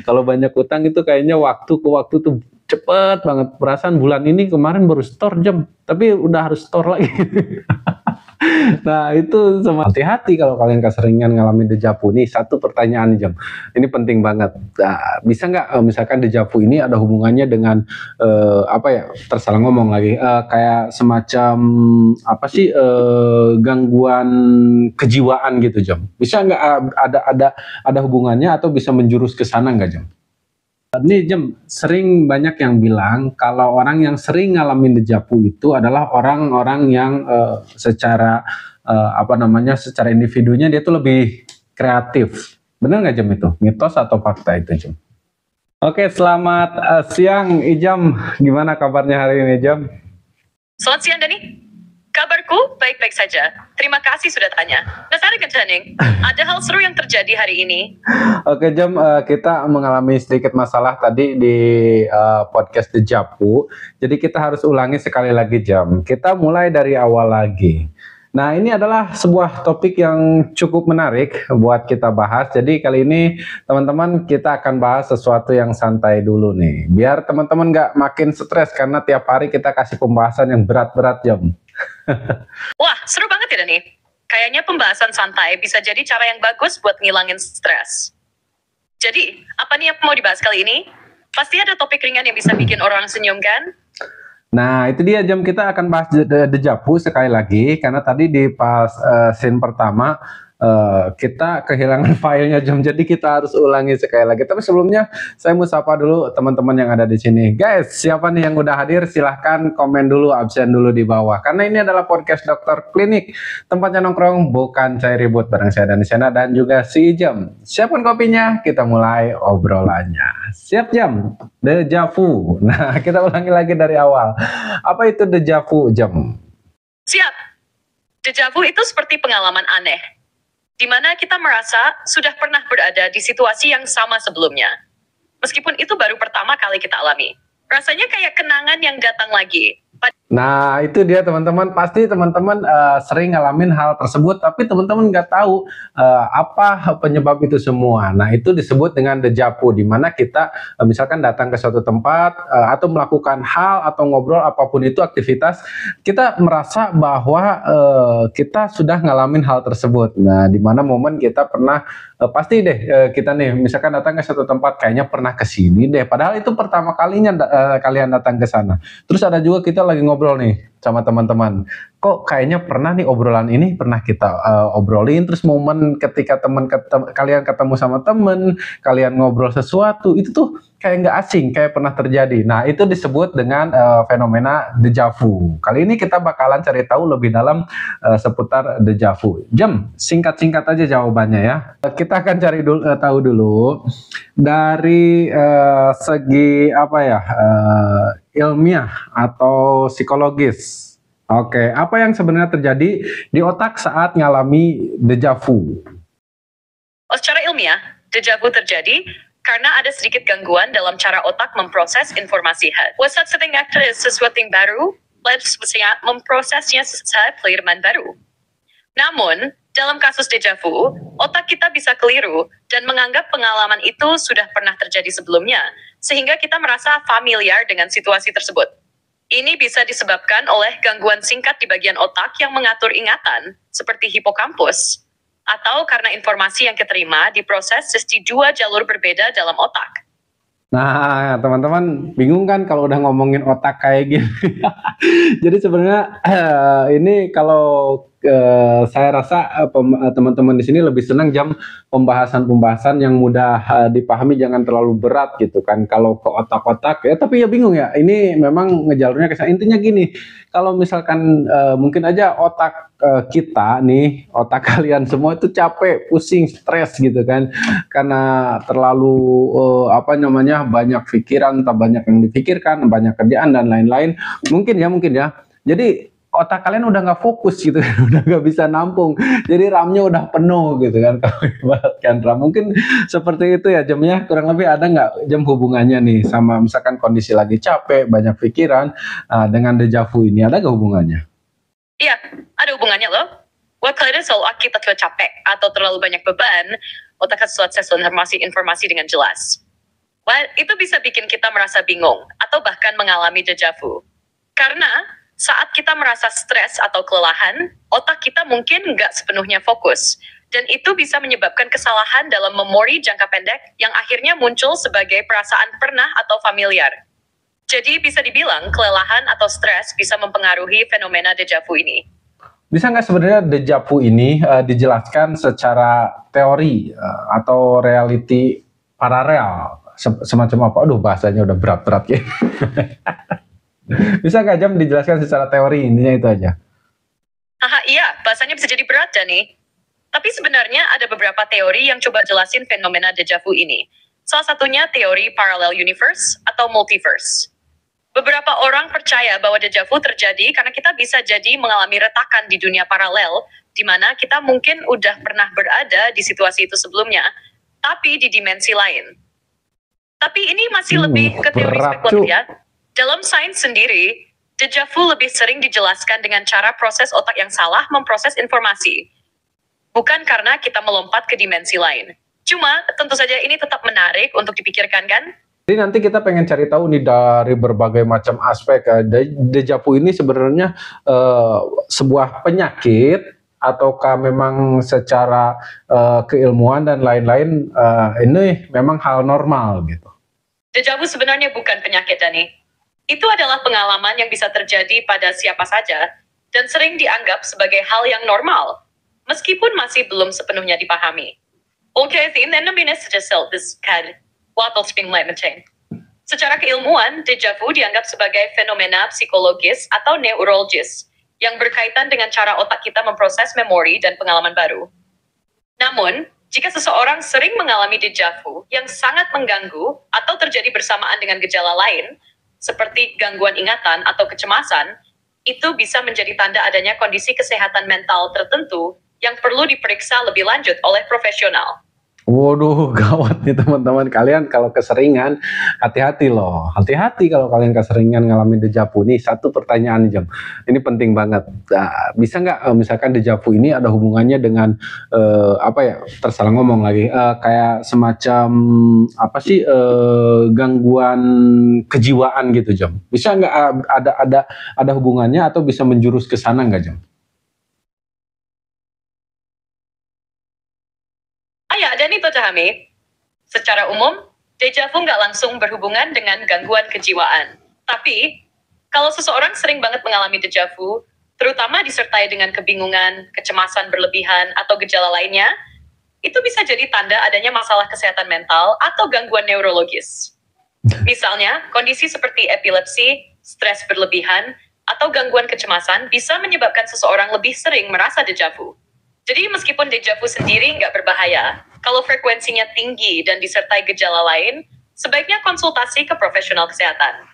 Kalau banyak utang itu kayaknya waktu ke waktu tuh cepet banget. Perasaan bulan ini kemarin baru store jam, tapi udah harus store lagi. Nah, itu sama hati-hati kalau kalian keseringan ngalamin dejavu. Nih, satu pertanyaan Jam. Ini penting banget. Nah, bisa nggak misalkan dejavu ini ada hubungannya dengan apa ya? Tersalah ngomong lagi. Kayak semacam apa sih gangguan kejiwaan gitu Jam? Bisa nggak ada hubungannya atau bisa menjurus ke sana nggak Jam? Ini Jem, sering banyak yang bilang kalau orang yang sering ngalamin dejavu itu adalah orang-orang yang secara apa namanya, secara individunya dia tuh lebih kreatif. Benar nggak Jem itu? Mitos atau fakta itu Jem? Oke, selamat siang Ijam. Gimana kabarnya hari ini Jem? Selamat siang Dani. Kabarku baik-baik saja. Terima kasih sudah tanya. Dasar Kejaning, ada hal seru yang terjadi hari ini. Oke Jam, kita mengalami sedikit masalah tadi di podcast dejavu. Jadi kita harus ulangi sekali lagi Jam. Kita mulai dari awal lagi. Nah, ini adalah sebuah topik yang cukup menarik buat kita bahas. Jadi kali ini teman-teman kita akan bahas sesuatu yang santai dulu nih. Biar teman-teman nggak makin stres karena tiap hari kita kasih pembahasan yang berat-berat Jam. Wah, seru banget ya Dani. Kayaknya pembahasan santai bisa jadi cara yang bagus buat ngilangin stres. Jadi, apa nih yang mau dibahas kali ini? Pasti ada topik ringan yang bisa bikin orang senyum kan? Nah, itu dia Jam, kita akan bahas dejavu sekali lagi karena tadi di pas scene pertama kita kehilangan filenya Jam, jadi kita harus ulangi sekali lagi. Tapi sebelumnya saya mau sapa dulu teman-teman yang ada di sini. Guys, siapa nih yang udah hadir? Silahkan komen dulu, absen dulu di bawah. Karena ini adalah podcast Dokter Klinik, tempatnya nongkrong bukan cari ribut, bareng saya dan Sena dan juga si Jam. Siapkan kopinya, kita mulai obrolannya. Siap Jam? Dejavu. Nah, kita ulangi lagi dari awal. Apa itu dejavu Jam? Siap. Dejavu itu seperti pengalaman aneh, di mana kita merasa sudah pernah berada di situasi yang sama sebelumnya. Meskipun itu baru pertama kali kita alami. Rasanya kayak kenangan yang datang lagi. Nah, itu dia teman-teman. Pasti teman-teman sering ngalamin hal tersebut, tapi teman-teman nggak tahu apa penyebab itu semua. Nah, itu disebut dengan dejavu, di mana kita misalkan datang ke suatu tempat atau melakukan hal atau ngobrol apapun itu aktivitas, kita merasa bahwa kita sudah ngalamin hal tersebut. Nah, di mana momen kita pernah pasti deh kita nih misalkan datang ke suatu tempat, kayaknya pernah ke sini deh. Padahal itu pertama kalinya kalian datang ke sana. Terus ada juga kita lagi ngobrol nih sama teman-teman, kok kayaknya pernah nih obrolan ini pernah kita obrolin. Terus momen ketika kalian ketemu sama temen, kalian ngobrol sesuatu, itu tuh kayak nggak asing, kayak pernah terjadi. Nah, itu disebut dengan fenomena dejavu. Kali ini kita bakalan cari tahu lebih dalam seputar dejavu. Jam, singkat-singkat aja jawabannya ya. Kita akan cari tahu dulu dari segi apa ya, ilmiah atau psikologis. Oke, apa yang sebenarnya terjadi di otak saat ngalami dejavu? Secara ilmiah, dejavu terjadi karena ada sedikit gangguan dalam cara otak memproses informasi. Saat sesuatu sesuatu yang baru, memprosesnya saat pengalaman baru. Namun, dalam kasus dejavu, otak kita bisa keliru dan menganggap pengalaman itu sudah pernah terjadi sebelumnya, sehingga kita merasa familiar dengan situasi tersebut. Ini bisa disebabkan oleh gangguan singkat di bagian otak yang mengatur ingatan, seperti hipokampus, atau karena informasi yang diterima diproses di dua jalur berbeda dalam otak. Nah, teman-teman bingung kan kalau udah ngomongin otak kayak gini. Jadi sebenarnya ini kalau saya rasa teman-teman di sini lebih senang Jam pembahasan-pembahasan yang mudah dipahami, jangan terlalu berat gitu kan. Kalau ke otak-otak ya, tapi ya bingung ya. Ini memang ngejalurnya ke sana. Intinya gini, kalau misalkan mungkin aja otak kita nih, otak kalian semua itu capek, pusing, stres gitu kan, karena terlalu apa namanya, banyak pikiran, tak banyak yang dipikirkan, banyak kerjaan dan lain-lain. Mungkin ya. Jadi otak kalian udah nggak fokus gitu kan, udah nggak bisa nampung, jadi RAM-nya udah penuh gitu kan, kalau ibaratkan RAM. Mungkin seperti itu ya Jamnya, kurang lebih ada nggak Jam hubungannya nih sama misalkan kondisi lagi capek, banyak pikiran dengan dejavu ini, ada nggak hubungannya? Iya, ada hubungannya loh. Kalian selalu kita capek atau terlalu banyak beban, otak sesuatu informasi dengan jelas. Wah, itu bisa bikin kita merasa bingung atau bahkan mengalami deja vu. Karena saat kita merasa stres atau kelelahan, otak kita mungkin nggak sepenuhnya fokus. Dan itu bisa menyebabkan kesalahan dalam memori jangka pendek yang akhirnya muncul sebagai perasaan pernah atau familiar. Jadi bisa dibilang kelelahan atau stres bisa mempengaruhi fenomena deja vu ini. Bisa nggak sebenarnya deja vu ini dijelaskan secara teori atau reality paralel? Semacam apa? Aduh, bahasanya udah berat-berat ya. Bisa nggak Jam dijelaskan secara teori, intinya itu aja? Haha, iya, bahasanya bisa jadi berat, Dani. Tapi sebenarnya ada beberapa teori yang coba jelasin fenomena deja vu ini. Salah satunya teori parallel universe atau multiverse. Beberapa orang percaya bahwa deja vu terjadi karena kita bisa jadi mengalami retakan di dunia paralel, di mana kita mungkin udah pernah berada di situasi itu sebelumnya, tapi di dimensi lain. Tapi ini masih lebih ke teori spekulatif ya. Dalam sains sendiri, deja vu lebih sering dijelaskan dengan cara proses otak yang salah memproses informasi. Bukan karena kita melompat ke dimensi lain. Cuma, tentu saja ini tetap menarik untuk dipikirkan kan? Jadi nanti kita pengen cari tahu nih dari berbagai macam aspek. Deja vu ini sebenarnya sebuah penyakit ataukah memang secara keilmuan dan lain-lain ini memang hal normal gitu. Deja vu sebenarnya bukan penyakit, Dani. Itu adalah pengalaman yang bisa terjadi pada siapa saja dan sering dianggap sebagai hal yang normal, meskipun masih belum sepenuhnya dipahami. Oke, tin en minnes kan watal spring meteen. Secara keilmuan, deja vu dianggap sebagai fenomena psikologis atau neurologis yang berkaitan dengan cara otak kita memproses memori dan pengalaman baru. Namun, jika seseorang sering mengalami deja vu yang sangat mengganggu atau terjadi bersamaan dengan gejala lain, seperti gangguan ingatan atau kecemasan, itu bisa menjadi tanda adanya kondisi kesehatan mental tertentu yang perlu diperiksa lebih lanjut oleh profesional. Waduh, gawat nih teman-teman. Kalian kalau keseringan, hati-hati loh. Hati-hati kalau kalian keseringan ngalamin deja vu. Nih, satu pertanyaan Jam. Ini penting banget. Bisa nggak misalkan deja vu ini ada hubungannya dengan apa ya? Tersalah ngomong lagi. Kayak semacam apa sih gangguan kejiwaan gitu Jam? Bisa nggak ada hubungannya atau bisa menjurus ke sana nggak Jam? Dan itu Tahami, secara umum, deja vu nggak langsung berhubungan dengan gangguan kejiwaan. Tapi, kalau seseorang sering banget mengalami deja vu, terutama disertai dengan kebingungan, kecemasan berlebihan, atau gejala lainnya, itu bisa jadi tanda adanya masalah kesehatan mental atau gangguan neurologis. Misalnya, kondisi seperti epilepsi, stres berlebihan, atau gangguan kecemasan bisa menyebabkan seseorang lebih sering merasa deja vu. Jadi meskipun deja vu sendiri nggak berbahaya, kalau frekuensinya tinggi dan disertai gejala lain, sebaiknya konsultasi ke profesional kesehatan.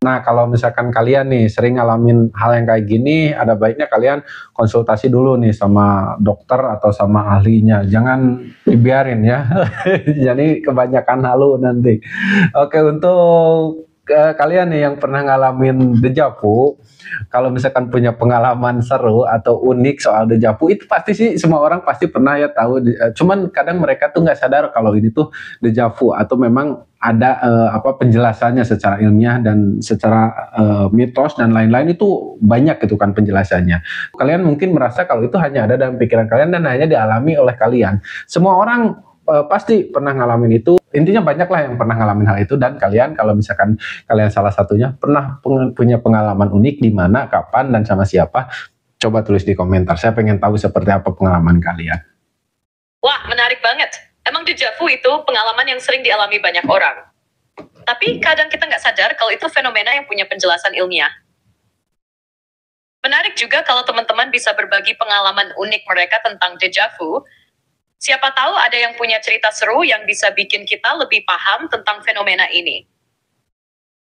Nah, kalau misalkan kalian nih sering ngalamin hal yang kayak gini, ada baiknya kalian konsultasi dulu nih sama dokter atau sama ahlinya. Jangan dibiarin ya. Jadi kebanyakan halu nanti. Oke, untuk kalian nih yang pernah ngalamin deja vu, kalau misalkan punya pengalaman seru atau unik soal deja vu, itu pasti sih semua orang pasti pernah ya tahu. Cuman kadang mereka tuh nggak sadar kalau ini tuh deja vu atau memang ada penjelasannya secara ilmiah dan secara mitos dan lain-lain itu banyak gitu kan penjelasannya. Kalian mungkin merasa kalau itu hanya ada dalam pikiran kalian dan hanya dialami oleh kalian. Semua orang pasti pernah ngalamin itu. Intinya banyak lah yang pernah ngalamin hal itu dan kalian kalau misalkan kalian salah satunya pernah punya pengalaman unik di mana, kapan, dan sama siapa, coba tulis di komentar. Saya pengen tahu seperti apa pengalaman kalian. Wah, menarik banget. Emang deja vu itu pengalaman yang sering dialami banyak orang. Tapi kadang kita nggak sadar kalau itu fenomena yang punya penjelasan ilmiah. Menarik juga kalau teman-teman bisa berbagi pengalaman unik mereka tentang deja vu. Siapa tahu ada yang punya cerita seru yang bisa bikin kita lebih paham tentang fenomena ini.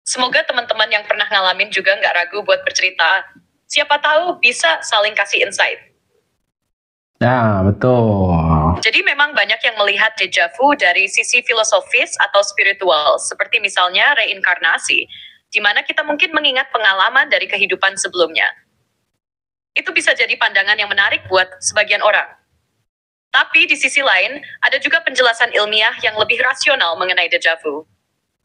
Semoga teman-teman yang pernah ngalamin juga nggak ragu buat bercerita. Siapa tahu bisa saling kasih insight. Ya, betul. Jadi memang banyak yang melihat deja vu dari sisi filosofis atau spiritual, seperti misalnya reinkarnasi, di mana kita mungkin mengingat pengalaman dari kehidupan sebelumnya. Itu bisa jadi pandangan yang menarik buat sebagian orang. Tapi di sisi lain, ada juga penjelasan ilmiah yang lebih rasional mengenai deja vu.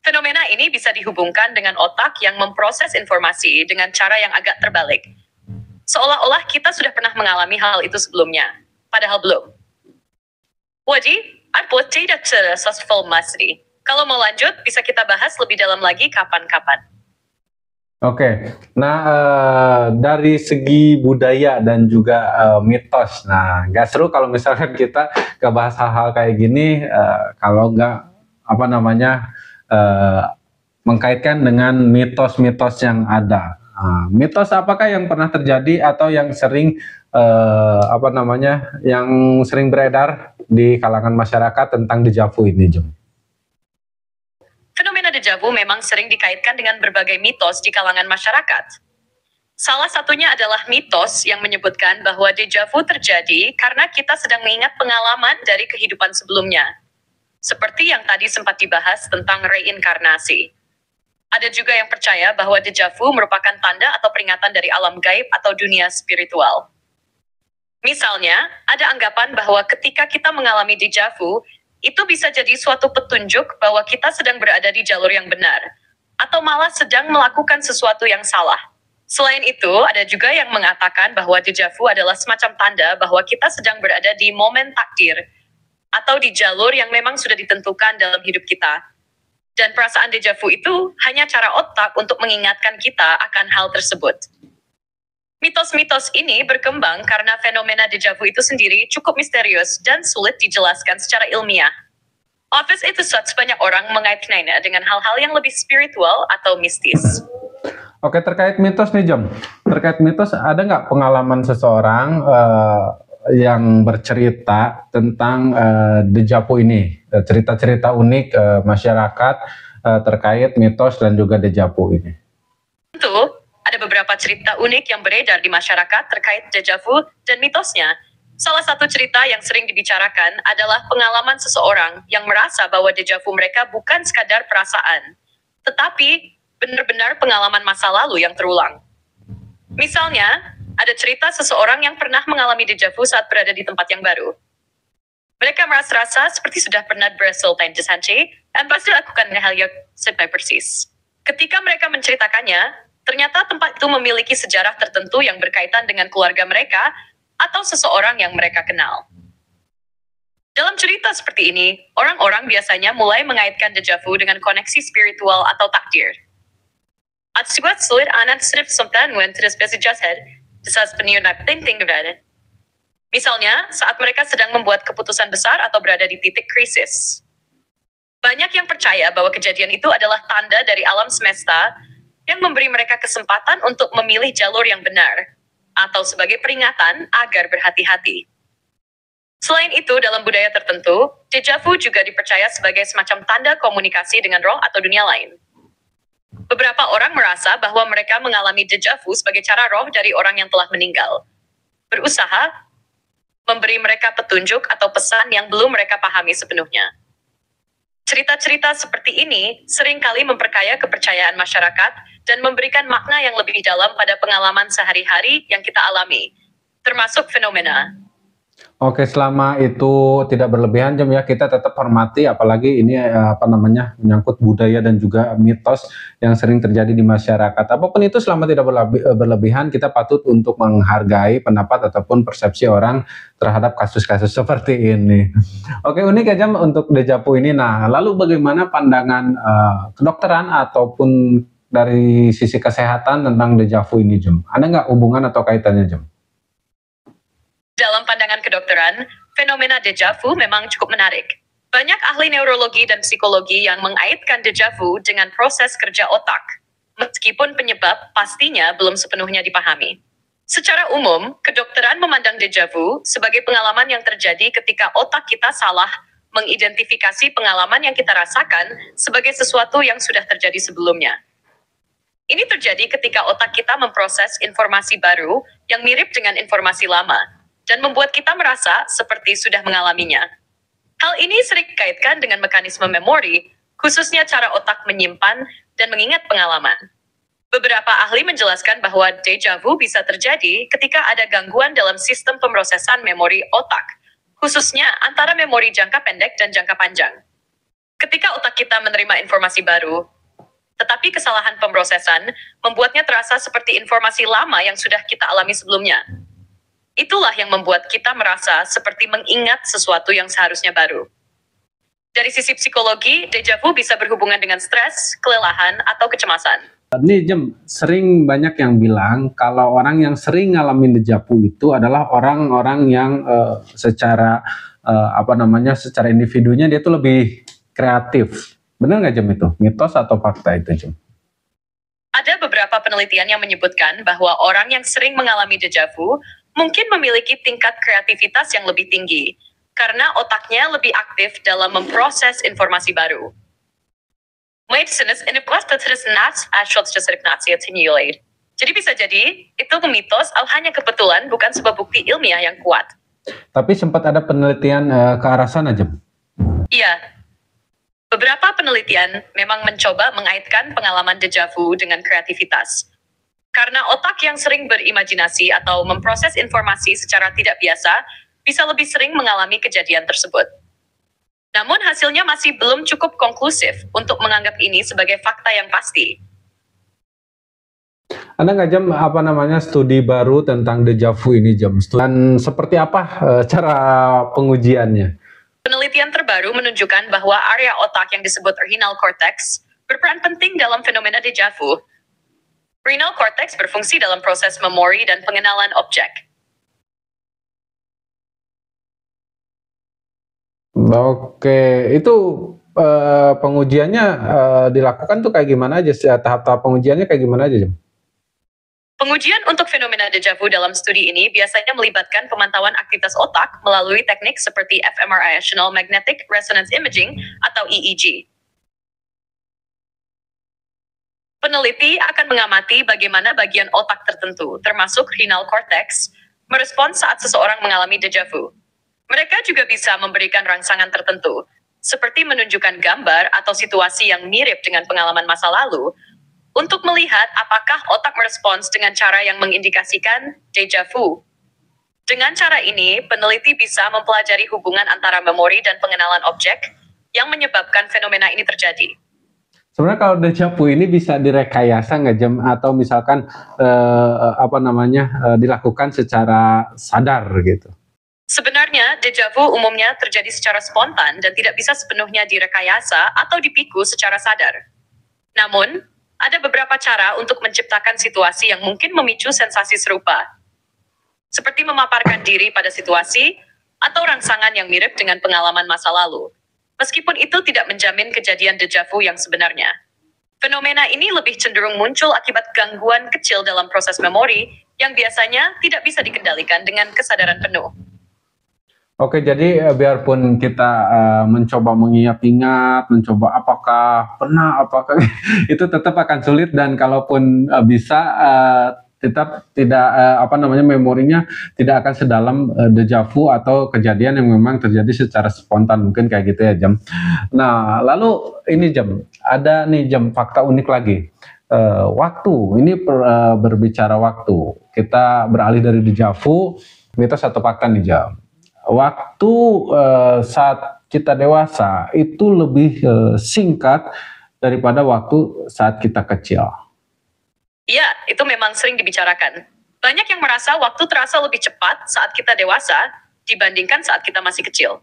Fenomena ini bisa dihubungkan dengan otak yang memproses informasi dengan cara yang agak terbalik. Seolah-olah kita sudah pernah mengalami hal itu sebelumnya, padahal belum. Wadi, aku tidak successful masih. Kalau mau lanjut, bisa kita bahas lebih dalam lagi kapan-kapan. Oke, nah dari segi budaya dan juga mitos, nah nggak seru kalau misalkan kita bahas hal-hal kayak gini, kalau nggak apa namanya mengkaitkan dengan mitos-mitos yang ada. Mitos apakah yang pernah terjadi atau yang sering yang sering beredar di kalangan masyarakat tentang dejavu ini, Jom? Fenomena dejavu memang sering dikaitkan dengan berbagai mitos di kalangan masyarakat. Salah satunya adalah mitos yang menyebutkan bahwa dejavu terjadi karena kita sedang mengingat pengalaman dari kehidupan sebelumnya. Seperti yang tadi sempat dibahas tentang reinkarnasi. Ada juga yang percaya bahwa dejavu merupakan tanda atau peringatan dari alam gaib atau dunia spiritual. Misalnya, ada anggapan bahwa ketika kita mengalami dejavu, itu bisa jadi suatu petunjuk bahwa kita sedang berada di jalur yang benar, atau malah sedang melakukan sesuatu yang salah. Selain itu, ada juga yang mengatakan bahwa dejavu adalah semacam tanda bahwa kita sedang berada di momen takdir, atau di jalur yang memang sudah ditentukan dalam hidup kita. Dan perasaan dejavu itu hanya cara otak untuk mengingatkan kita akan hal tersebut. Mitos-mitos ini berkembang karena fenomena dejavu itu sendiri cukup misterius dan sulit dijelaskan secara ilmiah. Office itu banyak orang mengaitkannya dengan hal-hal yang lebih spiritual atau mistis. Oke, terkait mitos nih, Jom. Terkait mitos, ada nggak pengalaman seseorang yang bercerita tentang dejavu ini, cerita-cerita unik masyarakat terkait mitos dan juga dejavu ini? Tentu, ada beberapa cerita unik yang beredar di masyarakat terkait dejavu dan mitosnya. Salah satu cerita yang sering dibicarakan adalah pengalaman seseorang yang merasa bahwa dejavu mereka bukan sekadar perasaan, tetapi benar-benar pengalaman masa lalu yang terulang. Misalnya, ada cerita seseorang yang pernah mengalami dejavu saat berada di tempat yang baru. Mereka merasa seperti sudah pernah bersultan di sana dan pasti lakukan hal yang sampai persis. Ketika mereka menceritakannya, ternyata tempat itu memiliki sejarah tertentu yang berkaitan dengan keluarga mereka atau seseorang yang mereka kenal. Dalam cerita seperti ini, orang-orang biasanya mulai mengaitkan dejavu dengan koneksi spiritual atau takdir. At suatu sulit anak sedih somtan when tidak spesies jasad, saat penyunat penting berada. Misalnya, saat mereka sedang membuat keputusan besar atau berada di titik krisis. Banyak yang percaya bahwa kejadian itu adalah tanda dari alam semesta yang memberi mereka kesempatan untuk memilih jalur yang benar, atau sebagai peringatan agar berhati-hati. Selain itu, dalam budaya tertentu, dejavu juga dipercaya sebagai semacam tanda komunikasi dengan roh atau dunia lain. Beberapa orang merasa bahwa mereka mengalami dejavu sebagai cara roh dari orang yang telah meninggal berusaha memberi mereka petunjuk atau pesan yang belum mereka pahami sepenuhnya. Cerita-cerita seperti ini seringkali memperkaya kepercayaan masyarakat dan memberikan makna yang lebih dalam pada pengalaman sehari-hari yang kita alami, termasuk fenomena. Oke, selama itu tidak berlebihan, Jom, ya, kita tetap hormati, apalagi ini menyangkut budaya dan juga mitos yang sering terjadi di masyarakat. Apapun itu, selama tidak berlebihan, kita patut untuk menghargai pendapat ataupun persepsi orang terhadap kasus-kasus seperti ini. Oke, unik ya, Jom, untuk dejavu ini. Nah, lalu bagaimana pandangan kedokteran ataupun dari sisi kesehatan tentang dejavu ini, Jom? Ada nggak hubungan atau kaitannya, Jom? Dalam pandangan kedokteran, fenomena dejavu memang cukup menarik. Banyak ahli neurologi dan psikologi yang mengaitkan dejavu dengan proses kerja otak, meskipun penyebab pastinya belum sepenuhnya dipahami. Secara umum, kedokteran memandang dejavu sebagai pengalaman yang terjadi ketika otak kita salah mengidentifikasi pengalaman yang kita rasakan sebagai sesuatu yang sudah terjadi sebelumnya. Ini terjadi ketika otak kita memproses informasi baru yang mirip dengan informasi lama, dan membuat kita merasa seperti sudah mengalaminya. Hal ini sering dikaitkan dengan mekanisme memori, khususnya cara otak menyimpan dan mengingat pengalaman. Beberapa ahli menjelaskan bahwa dejavu bisa terjadi ketika ada gangguan dalam sistem pemrosesan memori otak, khususnya antara memori jangka pendek dan jangka panjang. Ketika otak kita menerima informasi baru, tetapi kesalahan pemrosesan membuatnya terasa seperti informasi lama yang sudah kita alami sebelumnya. Itulah yang membuat kita merasa seperti mengingat sesuatu yang seharusnya baru. Dari sisi psikologi, deja vu bisa berhubungan dengan stres, kelelahan, atau kecemasan. Ini sering banyak yang bilang kalau orang yang sering ngalamin deja vu itu adalah orang-orang yang secara secara individunya dia tuh lebih kreatif. Benar nggak itu? Mitos atau fakta itu Jem? Ada beberapa penelitian yang menyebutkan bahwa orang yang sering mengalami deja vu mungkin memiliki tingkat kreativitas yang lebih tinggi karena otaknya lebih aktif dalam memproses informasi baru. Jadi bisa jadi, itu mitos atau hanya kebetulan bukan sebuah bukti ilmiah yang kuat. Tapi sempat ada penelitian ke arah sana, Jem? Iya. Beberapa penelitian memang mencoba mengaitkan pengalaman deja vu dengan kreativitas. Karena otak yang sering berimajinasi atau memproses informasi secara tidak biasa, bisa lebih sering mengalami kejadian tersebut. Namun hasilnya masih belum cukup konklusif untuk menganggap ini sebagai fakta yang pasti. Ada nggak Jam studi baru tentang deja vu ini Jam? Dan seperti apa cara pengujiannya? Penelitian terbaru menunjukkan bahwa area otak yang disebut renal cortex berperan penting dalam fenomena deja vu. Renal cortex berfungsi dalam proses memori dan pengenalan objek. Oke, itu pengujiannya dilakukan tuh kayak gimana aja? Tahap-tahap pengujiannya kayak gimana aja Jam? Pengujian untuk fenomena deja vu dalam studi ini biasanya melibatkan pemantauan aktivitas otak melalui teknik seperti fMRI, Magnetic Resonance Imaging, atau EEG. Peneliti akan mengamati bagaimana bagian otak tertentu, termasuk renal cortex, merespons saat seseorang mengalami deja vu. Mereka juga bisa memberikan rangsangan tertentu, seperti menunjukkan gambar atau situasi yang mirip dengan pengalaman masa lalu, untuk melihat apakah otak merespons dengan cara yang mengindikasikan deja vu. Dengan cara ini, peneliti bisa mempelajari hubungan antara memori dan pengenalan objek yang menyebabkan fenomena ini terjadi. Sebenarnya kalau deja vu ini bisa direkayasa nggak Jam? Atau misalkan dilakukan secara sadar gitu? Sebenarnya, deja vu umumnya terjadi secara spontan dan tidak bisa sepenuhnya direkayasa atau dipiku secara sadar. Namun, ada beberapa cara untuk menciptakan situasi yang mungkin memicu sensasi serupa. Seperti memaparkan diri pada situasi, atau rangsangan yang mirip dengan pengalaman masa lalu. Meskipun itu tidak menjamin kejadian deja vu yang sebenarnya. Fenomena ini lebih cenderung muncul akibat gangguan kecil dalam proses memori, yang biasanya tidak bisa dikendalikan dengan kesadaran penuh. Oke, jadi biarpun kita mencoba mengingat-ingat, mencoba apakah itu tetap akan sulit dan kalaupun bisa tetap tidak memorinya tidak akan sedalam deja vu atau kejadian yang memang terjadi secara spontan, mungkin kayak gitu ya Jam. Nah, lalu ini Jam, ada nih Jam fakta unik lagi. Waktu, ini berbicara waktu. Kita beralih dari deja vu, mitos atau fakta nih Jam. Waktu saat kita dewasa itu lebih singkat daripada waktu saat kita kecil. Iya, itu memang sering dibicarakan. Banyak yang merasa waktu terasa lebih cepat saat kita dewasa dibandingkan saat kita masih kecil.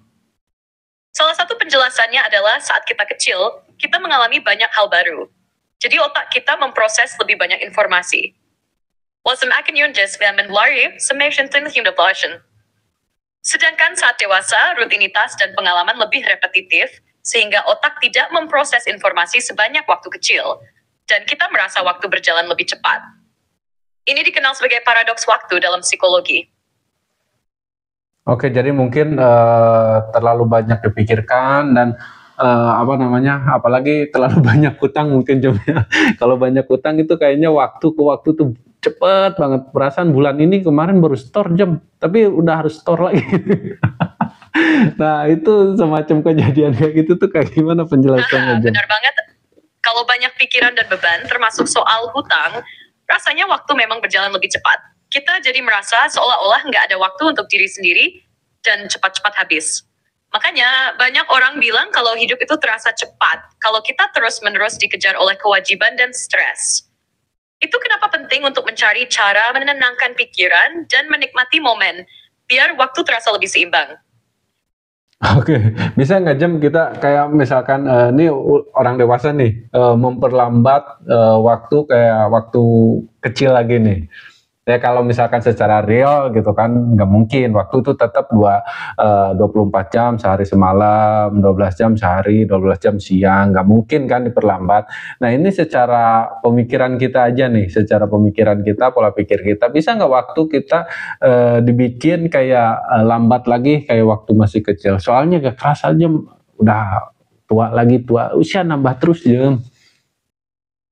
Salah satu penjelasannya adalah saat kita kecil, kita mengalami banyak hal baru. Jadi otak kita memproses lebih banyak informasi. Sedangkan saat dewasa, rutinitas dan pengalaman lebih repetitif, sehingga otak tidak memproses informasi sebanyak waktu kecil, dan kita merasa waktu berjalan lebih cepat. Ini dikenal sebagai paradoks waktu dalam psikologi. Oke, jadi mungkin terlalu banyak dipikirkan dan apalagi terlalu banyak hutang mungkin Jom. Kalau banyak hutang itu kayaknya waktu ke waktu tuh cepet banget. Perasaan bulan ini kemarin baru store Jam, tapi udah harus store lagi. Nah, itu semacam kejadian kayak gitu tuh kayak gimana penjelasannya Jam? Benar banget. Kalau banyak pikiran dan beban, termasuk soal hutang, rasanya waktu memang berjalan lebih cepat. Kita jadi merasa seolah-olah nggak ada waktu untuk diri sendiri dan cepat-cepat habis. Makanya banyak orang bilang kalau hidup itu terasa cepat, kalau kita terus-menerus dikejar oleh kewajiban dan stres. Itu kenapa penting untuk mencari cara menenangkan pikiran dan menikmati momen, biar waktu terasa lebih seimbang. Oke, bisa nggak Jem kita kayak misalkan ini orang dewasa nih memperlambat waktu kayak waktu kecil lagi nih. Ya kalau misalkan secara real gitu kan nggak mungkin, waktu itu tetap 24 jam sehari semalam, 12 jam sehari, 12 jam siang, nggak mungkin kan diperlambat. Nah ini secara pemikiran kita aja nih, secara pemikiran kita, pola pikir kita, bisa nggak waktu kita dibikin kayak lambat lagi kayak waktu masih kecil? Soalnya gak kerasa Jem, udah tua lagi, tua usia nambah terus Jem.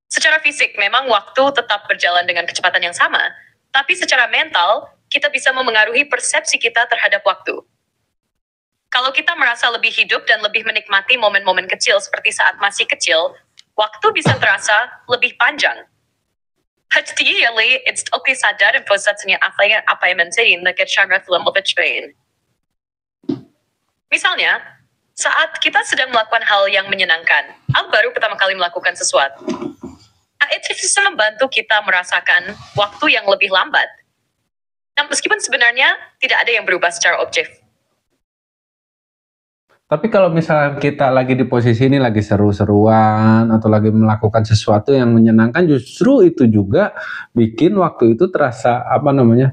Secara fisik memang waktu tetap berjalan dengan kecepatan yang sama, tapi secara mental, kita bisa memengaruhi persepsi kita terhadap waktu. Kalau kita merasa lebih hidup dan lebih menikmati momen-momen kecil seperti saat masih kecil, waktu bisa terasa lebih panjang. Hati-hati, it's okay sadar dan posatnya apa yang menjadi negara film lebih. Misalnya, saat kita sedang melakukan hal yang menyenangkan, atau baru pertama kali melakukan sesuatu, itu bisa membantu kita merasakan waktu yang lebih lambat. Nah, meskipun sebenarnya tidak ada yang berubah secara objektif. Tapi kalau misalnya kita lagi di posisi ini lagi seru-seruan atau lagi melakukan sesuatu yang menyenangkan, justru itu juga bikin waktu itu terasa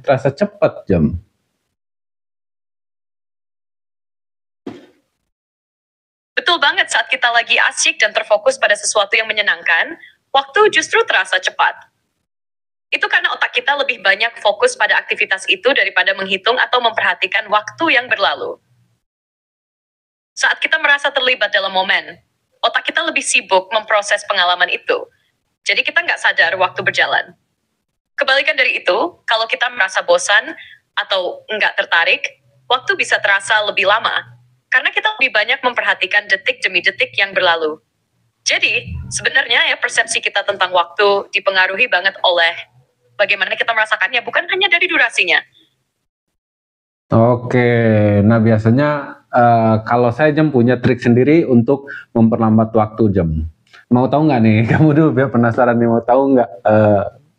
terasa cepat Jam. Betul banget, saat kita lagi asyik dan terfokus pada sesuatu yang menyenangkan, waktu justru terasa cepat. Itu karena otak kita lebih banyak fokus pada aktivitas itu daripada menghitung atau memperhatikan waktu yang berlalu. Saat kita merasa terlibat dalam momen, otak kita lebih sibuk memproses pengalaman itu. Jadi kita nggak sadar waktu berjalan. Kebalikan dari itu, kalau kita merasa bosan atau nggak tertarik, waktu bisa terasa lebih lama. Karena kita lebih banyak memperhatikan detik demi detik yang berlalu. Jadi, sebenarnya ya persepsi kita tentang waktu dipengaruhi banget oleh bagaimana kita merasakannya, bukan hanya dari durasinya. Oke, nah biasanya kalau saya Jam punya trik sendiri untuk memperlambat waktu Jam. Mau tahu nggak nih? Kamu dulu biar penasaran nih, mau tahu nggak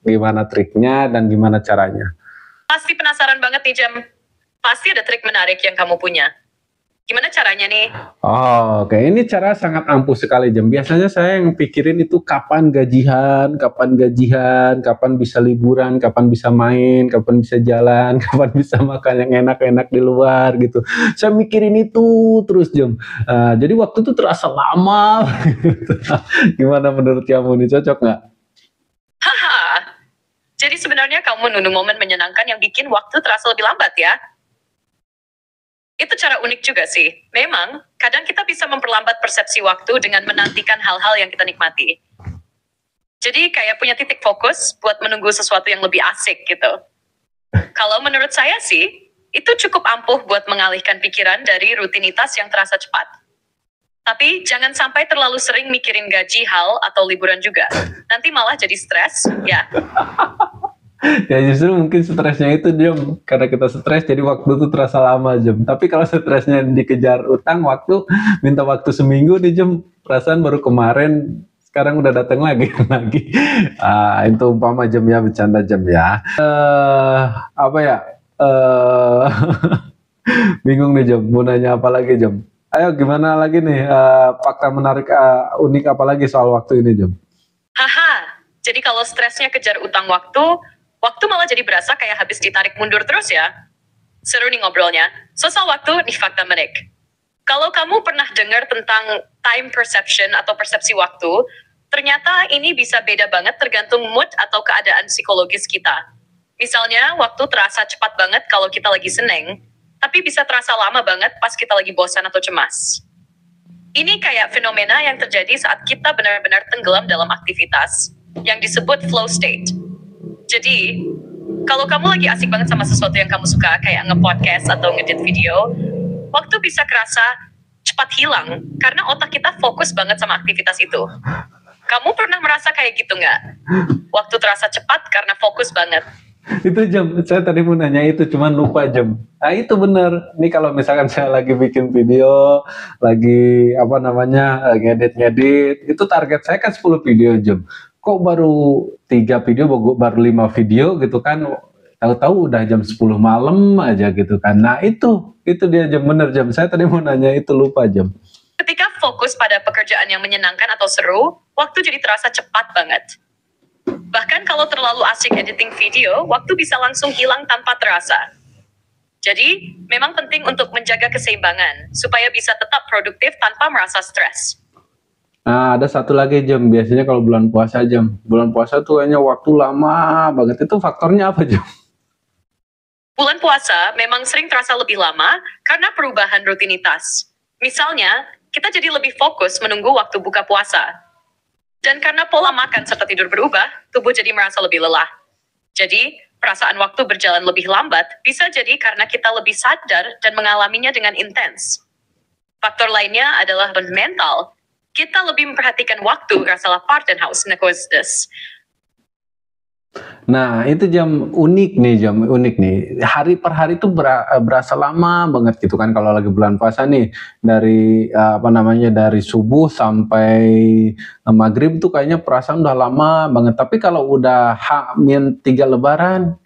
gimana triknya dan gimana caranya? Pasti penasaran banget nih Jam. Pasti ada trik menarik yang kamu punya. Gimana caranya nih? Oh, oke. Ini cara sangat ampuh sekali Jam. Biasanya saya yang pikirin itu kapan gajian, kapan bisa liburan, kapan bisa main, kapan bisa jalan, kapan bisa makan yang enak-enak di luar gitu. Saya mikirin itu terus Jam. Jadi waktu itu terasa lama. Gimana menurut kamu nih, cocok nggak? Haha. Jadi sebenarnya kamu menunggu momen menyenangkan yang bikin waktu terasa lebih lambat ya? Itu cara unik juga sih. Memang, kadang kita bisa memperlambat persepsi waktu dengan menantikan hal-hal yang kita nikmati. Jadi kayak punya titik fokus buat menunggu sesuatu yang lebih asik gitu. Kalau menurut saya sih, itu cukup ampuh buat mengalihkan pikiran dari rutinitas yang terasa cepat. Tapi jangan sampai terlalu sering mikirin gaji, hal, atau liburan juga. Nanti malah jadi stres, ya. Ya justru mungkin stresnya itu Jam, karena kita stres jadi waktu itu terasa lama Jam. Tapi kalau stresnya dikejar utang waktu, minta waktu seminggu nih Jam, perasaan baru kemarin, sekarang udah datang lagi. Itu umpama Jam ya, bercanda Jam ya. Bingung nih Jam, mau nanya apa lagi Jam? Ayo gimana lagi nih fakta menarik unik apa lagi soal waktu ini Jam? Haha, jadi kalau stresnya kejar utang waktu malah jadi berasa kayak habis ditarik mundur terus ya. Seru nih ngobrolnya. Soal waktu nih fakta menarik. Kalau kamu pernah dengar tentang time perception atau persepsi waktu, ternyata ini bisa beda banget tergantung mood atau keadaan psikologis kita. Misalnya, waktu terasa cepat banget kalau kita lagi seneng, tapi bisa terasa lama banget pas kita lagi bosan atau cemas. Ini kayak fenomena yang terjadi saat kita benar-benar tenggelam dalam aktivitas yang disebut flow state. Jadi, kalau kamu lagi asik banget sama sesuatu yang kamu suka, kayak nge-podcast atau ngedit video, waktu bisa kerasa cepat hilang, karena otak kita fokus banget sama aktivitas itu. Kamu pernah merasa kayak gitu nggak? Waktu terasa cepat karena fokus banget. Itu jam, saya tadi mau nanya itu, cuman lupa jam. Nah itu bener. Ini kalau misalkan saya lagi bikin video, lagi apa namanya ngedit-ngedit, itu target saya kan 10 video jam. Kok baru 3 video, baru 5 video gitu kan? Tahu-tahu udah jam 10 malam aja gitu kan. Nah itu dia jam, bener jam. Saya tadi mau nanya itu, lupa jam. Ketika fokus pada pekerjaan yang menyenangkan atau seru, waktu jadi terasa cepat banget. Bahkan kalau terlalu asik editing video, waktu bisa langsung hilang tanpa terasa. Jadi, memang penting untuk menjaga keseimbangan, supaya bisa tetap produktif tanpa merasa stres. Nah, ada satu lagi jam. Biasanya kalau bulan puasa jam. Bulan puasa tuh kayaknya waktu lama banget. Itu faktornya apa jam? Bulan puasa memang sering terasa lebih lama karena perubahan rutinitas. Misalnya, kita jadi lebih fokus menunggu waktu buka puasa. Dan karena pola makan serta tidur berubah, tubuh jadi merasa lebih lelah. Jadi, perasaan waktu berjalan lebih lambat bisa jadi karena kita lebih sadar dan mengalaminya dengan intens. Faktor lainnya adalah mental. Kita lebih memperhatikan waktu rasa lapar dan haus nekosdes. Nah, itu jam unik nih, jam unik nih. Hari per hari tuh berasa lama banget gitu kan kalau lagi bulan puasa nih. Dari apa namanya, dari subuh sampai maghrib tuh kayaknya perasaan udah lama banget. Tapi kalau udah H-3 lebaran,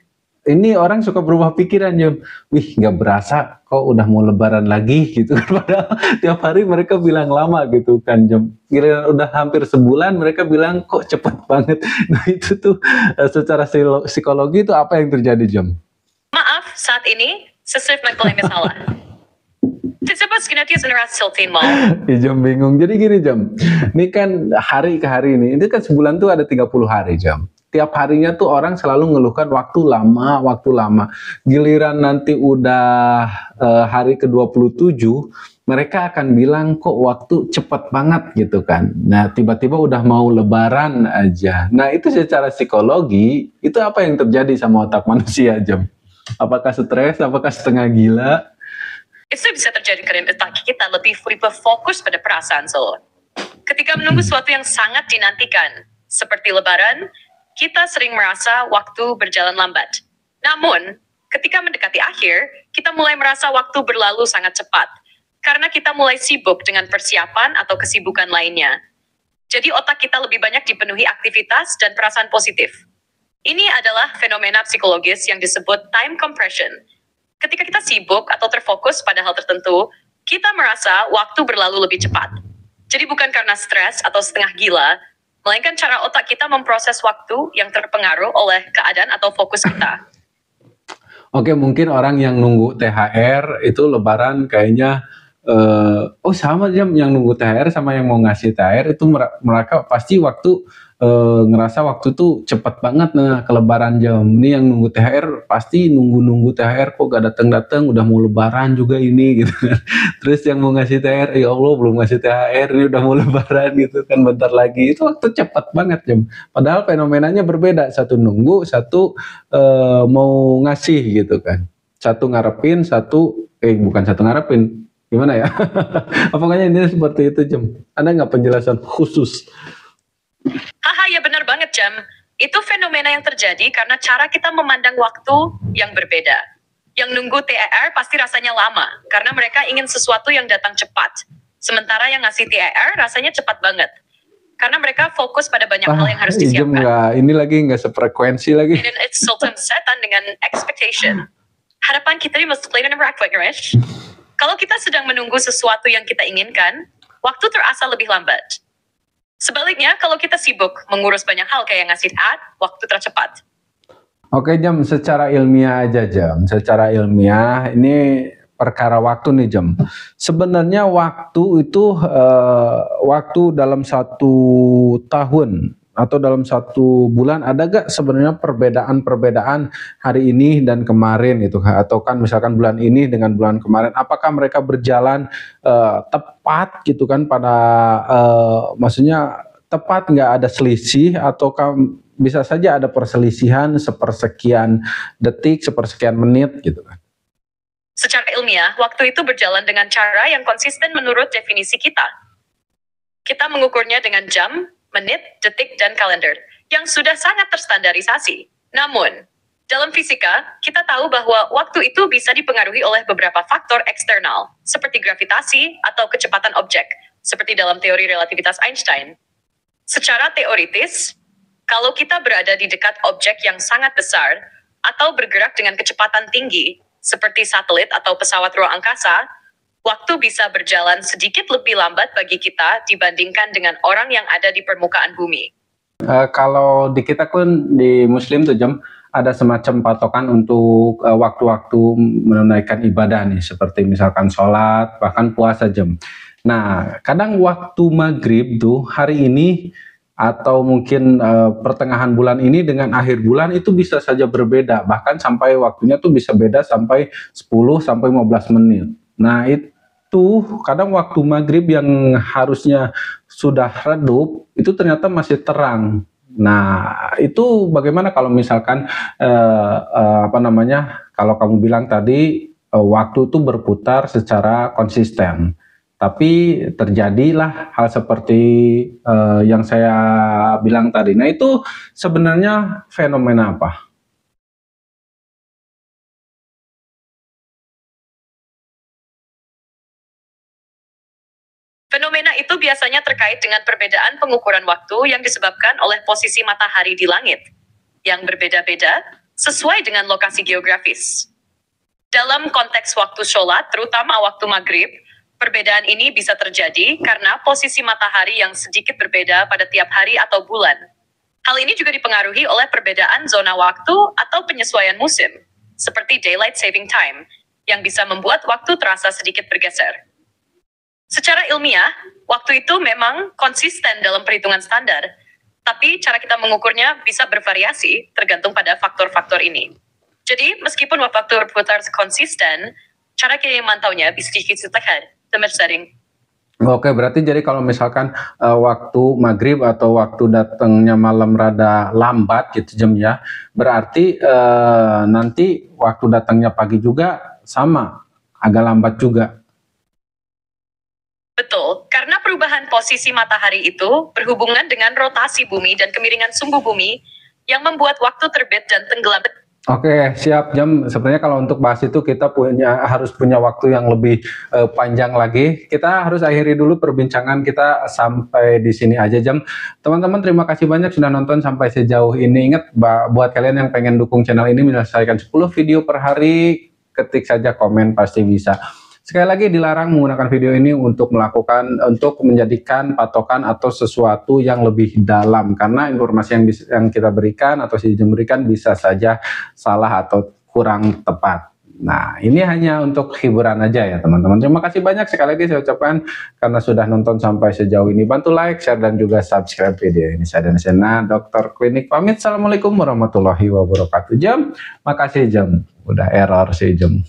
ini orang suka berubah pikiran jam. Wih, nggak berasa kok udah mau lebaran lagi gitu kan. Padahal tiap hari mereka bilang lama gitu kan jam. Giliran udah hampir sebulan mereka bilang kok cepet banget. Nah itu tuh secara psikologi itu apa yang terjadi jam? Maaf, saat ini, sesuai mengklaim salah. Disebut skinatius neras siltin mo. Jam bingung. Jadi gini jam. Ini kan hari ke hari ini kan sebulan tuh ada 30 hari jam. Tiap harinya tuh orang selalu ngeluhkan waktu lama, waktu lama. Giliran nanti udah hari ke-27, mereka akan bilang kok waktu cepet banget gitu kan. Nah tiba-tiba udah mau lebaran aja. Nah itu secara psikologi, itu apa yang terjadi sama otak manusia jam? Apakah stres, apakah setengah gila? Itu bisa terjadi karena otak kita lebih fokus pada perasaan solo. Ketika menunggu sesuatu yang sangat dinantikan, seperti lebaran, kita sering merasa waktu berjalan lambat. Namun, ketika mendekati akhir, kita mulai merasa waktu berlalu sangat cepat. Karena kita mulai sibuk dengan persiapan atau kesibukan lainnya. Jadi otak kita lebih banyak dipenuhi aktivitas dan perasaan positif. Ini adalah fenomena psikologis yang disebut time compression. Ketika kita sibuk atau terfokus pada hal tertentu, kita merasa waktu berlalu lebih cepat. Jadi bukan karena stres atau setengah gila, melainkan cara otak kita memproses waktu yang terpengaruh oleh keadaan atau fokus kita. Oke, mungkin orang yang nunggu THR itu lebaran kayaknya sama jam, yang nunggu THR sama yang mau ngasih THR itu mereka pasti waktu ngerasa waktu tuh cepet banget. Nah ke lebaran jam ini yang nunggu THR pasti nunggu THR kok gak datang udah mau lebaran juga ini gitu kan. Terus yang mau ngasih THR, ya Allah belum ngasih THR, ini udah mau lebaran gitu kan, bentar lagi. Itu waktu cepet banget jam. Padahal fenomenanya berbeda, satu nunggu, satu mau ngasih gitu kan. Satu ngarepin, bukan satu ngarepin, gimana ya? Pokoknya ini seperti itu jam. Ada nggak penjelasan khusus? Haha, ya benar banget Jam. Itu fenomena yang terjadi karena cara kita memandang waktu yang berbeda. Yang nunggu THR pasti rasanya lama, karena mereka ingin sesuatu yang datang cepat. Sementara yang ngasih THR rasanya cepat banget. Karena mereka fokus pada banyak hal yang harus disiapkan. Ini lagi nggak sefrekuensi lagi. Dan it's sultan setan dengan expectation. Harapan kita mesti lain dan rakwek, Kalau kita sedang menunggu sesuatu yang kita inginkan, waktu terasa lebih lambat. Sebaliknya, kalau kita sibuk mengurus banyak hal kayak ngasih ad, waktu tercepat. Oke jam, secara ilmiah aja jam. Secara ilmiah ini perkara waktu nih jam. Sebenarnya waktu itu waktu dalam 1 tahun atau dalam 1 bulan ada gak sebenarnya perbedaan hari ini dan kemarin gitu, atau kan misalkan bulan ini dengan bulan kemarin, apakah mereka berjalan tepat gitu kan pada maksudnya tepat, nggak ada selisih, ataukah bisa saja ada perselisihan sepersekian detik, sepersekian menit gitu kan? Secara ilmiah, waktu itu berjalan dengan cara yang konsisten menurut definisi kita. Kita mengukurnya dengan jam, menit, detik, dan kalender, yang sudah sangat terstandarisasi. Namun, Dalam fisika, kita tahu bahwa waktu itu bisa dipengaruhi oleh beberapa faktor eksternal, seperti gravitasi atau kecepatan objek, seperti dalam teori relativitas Einstein. Secara teoritis, kalau kita berada di dekat objek yang sangat besar, atau bergerak dengan kecepatan tinggi, seperti satelit atau pesawat ruang angkasa, waktu bisa berjalan sedikit lebih lambat bagi kita dibandingkan dengan orang yang ada di permukaan bumi. Kalau di kita kan di Muslim tuh Jam, ada semacam patokan untuk waktu-waktu menunaikan ibadah nih, seperti misalkan sholat, bahkan puasa Jam. Nah, kadang waktu maghrib tuh hari ini atau mungkin pertengahan bulan ini dengan akhir bulan itu bisa saja berbeda, bahkan sampai waktunya tuh bisa beda sampai 10 sampai 15 menit. Nah, itu kadang waktu maghrib yang harusnya sudah redup itu ternyata masih terang. Nah, itu bagaimana kalau misalkan kalau kamu bilang tadi waktu itu berputar secara konsisten, tapi terjadilah hal seperti yang saya bilang tadi. Nah, itu sebenarnya fenomena apa? Fenomena itu biasanya terkait dengan perbedaan pengukuran waktu yang disebabkan oleh posisi matahari di langit, yang berbeda-beda sesuai dengan lokasi geografis. Dalam konteks waktu sholat, terutama waktu maghrib, perbedaan ini bisa terjadi karena posisi matahari yang sedikit berbeda pada tiap hari atau bulan. Hal ini juga dipengaruhi oleh perbedaan zona waktu atau penyesuaian musim, seperti daylight saving time, yang bisa membuat waktu terasa sedikit bergeser. Secara ilmiah, waktu itu memang konsisten dalam perhitungan standar, tapi cara kita mengukurnya bisa bervariasi tergantung pada faktor-faktor ini. Jadi, meskipun waktu berputar konsisten, cara kita memantaunya bisa sedikit sering. Oke, berarti jadi kalau misalkan waktu maghrib atau waktu datangnya malam rada lambat gitu Jam ya, berarti nanti waktu datangnya pagi juga sama, agak lambat juga. Betul, karena perubahan posisi matahari itu berhubungan dengan rotasi bumi dan kemiringan sumbu bumi yang membuat waktu terbit dan tenggelam. Oke, siap Jam. Sebenarnya kalau untuk bahas itu kita harus punya waktu yang lebih panjang lagi. Kita harus akhiri dulu perbincangan kita sampai di sini aja Jam. Teman-teman terima kasih banyak sudah nonton sampai sejauh ini. Ingat buat kalian yang pengen dukung channel ini menyelesaikan 10 video per hari, ketik saja komen pasti bisa. Sekali lagi dilarang menggunakan video ini untuk menjadikan patokan atau sesuatu yang lebih dalam, karena informasi yang kita berikan atau si Jam berikan bisa saja salah atau kurang tepat. Nah, ini hanya untuk hiburan aja ya teman-teman. Terima kasih banyak sekali lagi saya ucapkan karena sudah nonton sampai sejauh ini. Bantu like, share, dan juga subscribe video ini. Saya Sena, Dokter Klinik pamit. Assalamualaikum warahmatullahi wabarakatuh. Jam, makasih Jam. Udah error sih Jam.